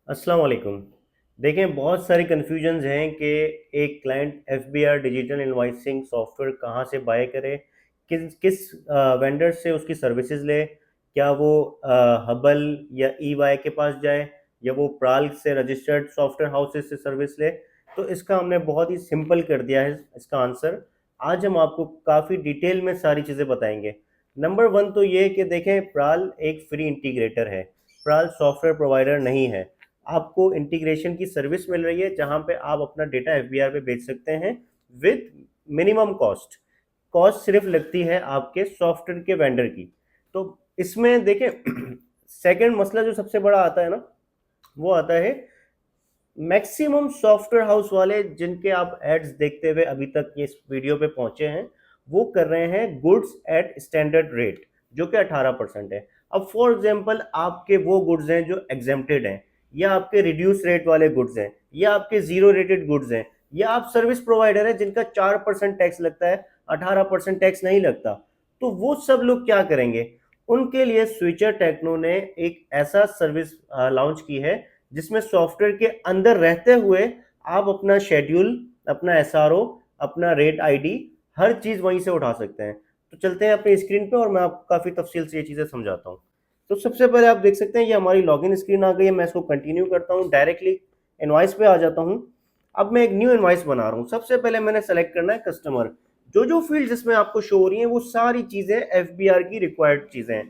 अस्सलाम वालेकुम। देखें, बहुत सारी कन्फ्यूजन्स हैं कि एक client FBR digital invoicing software कहाँ से बाय करे, किस किस वेंडर से उसकी सर्विसेज ले। क्या वो हबल या ईवाई के पास जाए, या वो प्राल से रजिस्टर्ड सॉफ्टवेयर हाउसेस से सर्विस ले। तो इसका हमने बहुत ही सिंपल कर दिया है इसका आंसर। आज हम आपको काफ़ी डिटेल में सारी चीज़ें बताएंगे। नंबर वन तो ये कि देखें, प्राल एक फ्री इंटीग्रेटर है। प्राल सॉफ्टवेयर प्रोवाइडर नहीं है। आपको इंटीग्रेशन की सर्विस मिल रही है जहां पे आप अपना डेटा एफबीआर पे भेज सकते हैं विद मिनिमम कॉस्ट। कॉस्ट सिर्फ लगती है आपके सॉफ्टवेयर के वेंडर की। तो इसमें देखें सेकंड मसला जो सबसे बड़ा आता है ना, वो आता है मैक्सिमम सॉफ्टवेयर हाउस वाले जिनके आप एड्स देखते हुए अभी तक ये इस वीडियो पे पहुंचे हैं, वो कर रहे हैं गुड्स एट स्टैंडर्ड रेट, जो कि 18% है। अब फॉर एग्जांपल आपके वो गुड्स हैं जो एग्जेम्प्टेड हैं, या आपके रिड्यूस रेट वाले गुड्स हैं, या आपके जीरो रेटेड गुड्स हैं, या आप सर्विस प्रोवाइडर है जिनका 4% टैक्स लगता है, 18% टैक्स नहीं लगता। तो वो सब लोग क्या करेंगे? उनके लिए स्विचर टेक्नो ने एक ऐसा सर्विस लॉन्च की है जिसमें सॉफ्टवेयर के अंदर रहते हुए आप अपना शेड्यूल, अपना एसआरओ, अपना रेट आईडी, हर चीज़ वहीं से उठा सकते हैं। तो चलते हैं अपनी स्क्रीन पे और मैं आपको काफ़ी तफसील से ये चीज़ें समझाता हूँ। तो सबसे पहले आप देख सकते हैं ये हमारी लॉगिन स्क्रीन आ गई है। मैं इसको कंटिन्यू करता हूँ, डायरेक्टली इनवॉइस पे आ जाता हूँ। अब मैं एक न्यू इनवॉइस बना रहा हूँ। सबसे पहले मैंने सेलेक्ट करना है कस्टमर। जो जो फील्ड जिसमें आपको शो हो रही हैं वो सारी चीज़ें एफबीआर की रिक्वायर्ड चीज़ें हैं।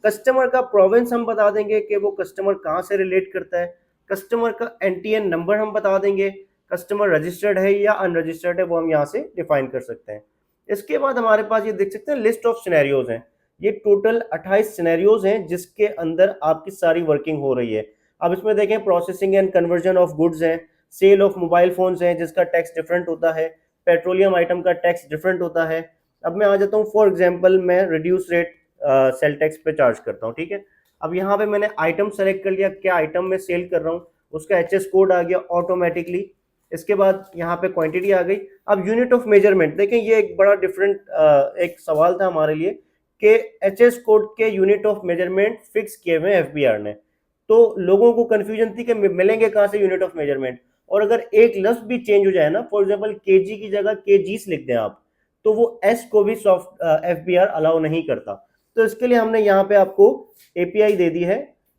कस्टमर का प्रोविंस हम बता देंगे कि वो कस्टमर कहाँ से रिलेट करता है। कस्टमर का एनटीएन नंबर हम बता देंगे। कस्टमर रजिस्टर्ड है या अनरजिस्टर्ड है वो हम यहाँ से डिफाइन कर सकते हैं। इसके बाद हमारे पास ये देख सकते हैं लिस्ट ऑफ सिनेरियोज हैं। ये टोटल 28 सिनेरियोज हैं जिसके अंदर आपकी सारी वर्किंग हो रही है। अब इसमें देखें, processing and conversion of goods हैं, सेल ऑफ मोबाइल फोन्स हैं जिसका टैक्स डिफरेंट होता है, पेट्रोलियम आइटम का टैक्स डिफरेंट होता है। अब मैं आ जाता हूँ, फॉर एग्जाम्पल मैं रिड्यूस रेट सेल टैक्स पे चार्ज करता हूँ, ठीक है। अब यहाँ पे मैंने आइटम सेलेक्ट कर लिया, क्या आइटम में सेल कर रहा हूँ, उसका एचएस कोड आ गया ऑटोमेटिकली। इसके बाद यहाँ पे क्वांटिटी आ गई। अब यूनिट ऑफ मेजरमेंट देखें, ये एक बड़ा डिफरेंट एक सवाल था हमारे लिए कि एचएस कोड के यूनिट ऑफ मेजरमेंट फिक्स किए हुए एफबीआर ने। तो लोगों को कंफ्यूजन थी कि मिलेंगे कहाँ से यूनिट ऑफ मेजरमेंट। और अगर एक लफ्ज भी चेंज हो जाए ना, फॉर एग्जाम्पल केजी की जगह केजीस लिख दें आप, तो वो एस को भी सॉफ्ट एफबीआर अलाउ नहीं करता। तो इसके लिए हमने यहाँ पे आपको एपीआई दे दी है,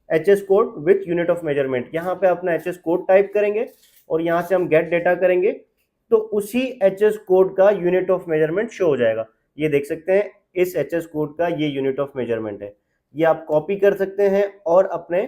H S code with unit of measurement. यहाँ पे अपना एच एस कोड टाइप करेंगे और यहाँ से हम गेट डेटा करेंगे, तो उसी एच एस कोड का यूनिट ऑफ मेजरमेंट शो हो जाएगा। ये देख सकते हैं, इस एच एस कोड का ये यूनिट ऑफ मेजरमेंट है। ये आप कॉपी कर सकते हैं और अपने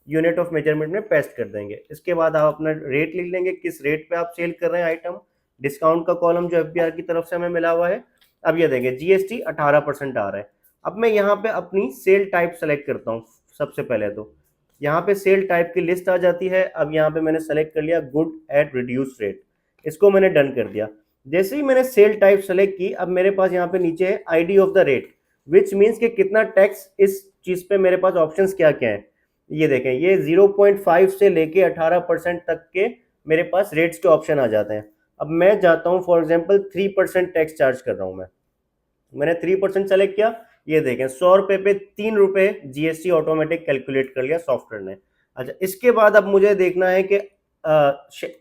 यूनिट ऑफ मेजरमेंट में पेस्ट कर देंगे। इसके बाद आप अपना रेट लिख लेंगे, किस रेट पे आप सेल कर रहे हैं आइटम। डिस्काउंट का कॉलम जो एफबीआर की तरफ से हमें मिला हुआ है। अब ये देंगे जीएसटी 18% आ रहा है। अब मैं यहाँ पे अपनी सेल टाइप सेलेक्ट करता हूँ। सबसे पहले तो यहाँ पे सेल टाइप की लिस्ट आ जाती है। अब यहाँ पे मैंने सेलेक्ट कर लिया गुड एट रिड्यूस रेट, इसको मैंने डन कर दिया। जैसे ही मैंने सेल टाइप सेलेक्ट की, अब मेरे पास यहाँ पे नीचे है ID of the rate, which means कि कितना टैक्स इस चीज पे मेरे पास ऑप्शंस क्या क्या है। ये देखें, ये 0.5 से लेके 18% तक के मेरे पास रेट्स के ऑप्शन आ जाते हैं। अब मैं जाता हूँ, फॉर एग्जाम्पल 3% टैक्स चार्ज कर रहा हूँ मैंने 3% सेलेक्ट किया। ये देखें, 100 रुपए पे 3 रुपए जीएसटी ऑटोमेटिक कैलकुलेट कर लिया सॉफ्टवेयर ने। अच्छा, इसके बाद अब मुझे देखना है कि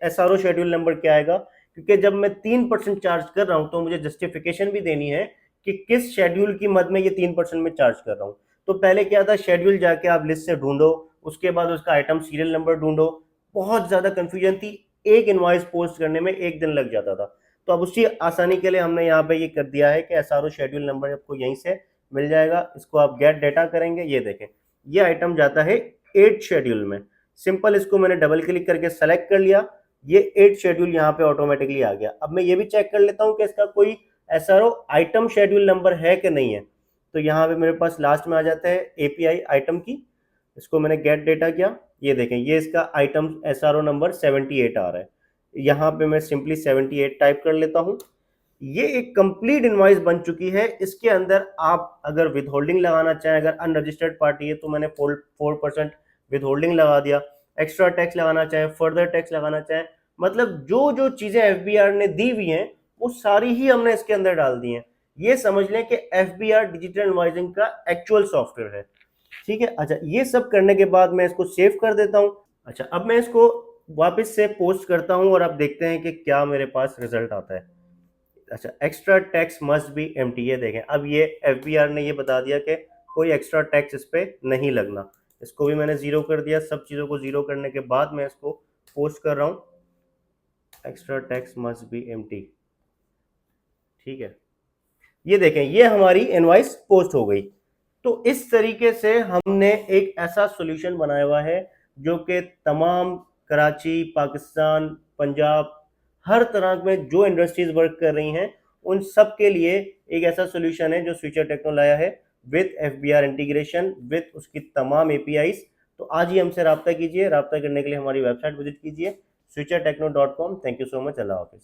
एसआरओ शेड्यूल नंबर क्या आएगा, क्योंकि जब मैं 3% चार्ज कर रहा हूं तो मुझे जस्टिफिकेशन भी देनी है कि किस शेड्यूल की मद में ये 3% में चार्ज कर रहा हूं। तो पहले क्या था, शेड्यूल जाके आप लिस्ट से ढूंढो, उसके बाद उसका आइटम सीरियल नंबर ढूंढो। बहुत ज्यादा कंफ्यूजन थी, एक इनवॉइस पोस्ट करने में 1 दिन लग जाता था। तो अब उसी आसानी के लिए हमने यहाँ पे ये कर दिया है कि एसआरओ शेड्यूल नंबर आपको यहीं से मिल जाएगा। इसको आप गेट डेटा करेंगे, ये देखें ये आइटम जाता है 8 शेड्यूल में। सिंपल, इसको मैंने डबल क्लिक करके सेलेक्ट कर लिया, ये 8 शेड्यूल यहाँ पे ऑटोमेटिकली आ गया। अब मैं ये भी चेक कर लेता हूँ कि इसका कोई एसआरओ आइटम शेड्यूल नंबर है कि नहीं है। तो यहाँ पे मेरे पास लास्ट में आ जाता है एपीआई आइटम की, इसको मैंने गेट डेटा किया। ये देखें, ये इसका आइटम एसआरओ नंबर 78 आ रहा है। यहाँ पे मैं सिंपली 78 टाइप कर लेता हूँ। ये एक कंप्लीट इनवॉइस बन चुकी है। इसके अंदर आप अगर विद होल्डिंग लगाना चाहें, अगर अनरजिस्टर्ड पार्टी है तो मैंने 4% विद होल्डिंग लगा दिया। एक्स्ट्रा टैक्स लगाना चाहें, फर्दर टैक्स लगाना चाहें, मतलब जो जो चीजें एफबीआर ने दी हुई हैं वो सारी ही हमने इसके अंदर डाल दी हैं। ये समझ लें कि एफबीआर डिजिटल इनवॉइसिंग का एक्चुअल सॉफ्टवेयर है, ठीक है। अच्छा, ये सब करने के बाद मैं इसको सेव कर देता हूँ। अच्छा, अब मैं इसको वापस से पोस्ट करता हूँ और अब देखते हैं कि क्या मेरे पास रिजल्ट आता है। अच्छा, extra tax must be empty, ये देखें अब ये एफबीआर ने ये बता दिया कि कोई एक्स्ट्रा टैक्स इस पे नहीं लगना। इसको भी मैंने जीरो कर दिया। सब चीज़ों को जीरो करने के बाद मैं इसको पोस्ट कर रहा हूँ, extra tax must be empty. ठीक है, ये देखें ये हमारी इनवॉइस पोस्ट हो गई। तो इस तरीके से हमने एक ऐसा सॉल्यूशन बनाया हुआ है जो कि तमाम कराची, पाकिस्तान, पंजाब, हर तरह में जो इंडस्ट्रीज वर्क कर रही हैं उन सब के लिए एक ऐसा सॉल्यूशन है जो स्विचर टेक्नो लाया है विद एफबीआर इंटीग्रेशन विद उसकी तमाम एपीआईज। तो आज ही हमसे रब्ता कीजिए। रब्ता करने के लिए हमारी वेबसाइट विजिट कीजिए switchertechno.com। Thank you so much. अल्लाह हाफिज़।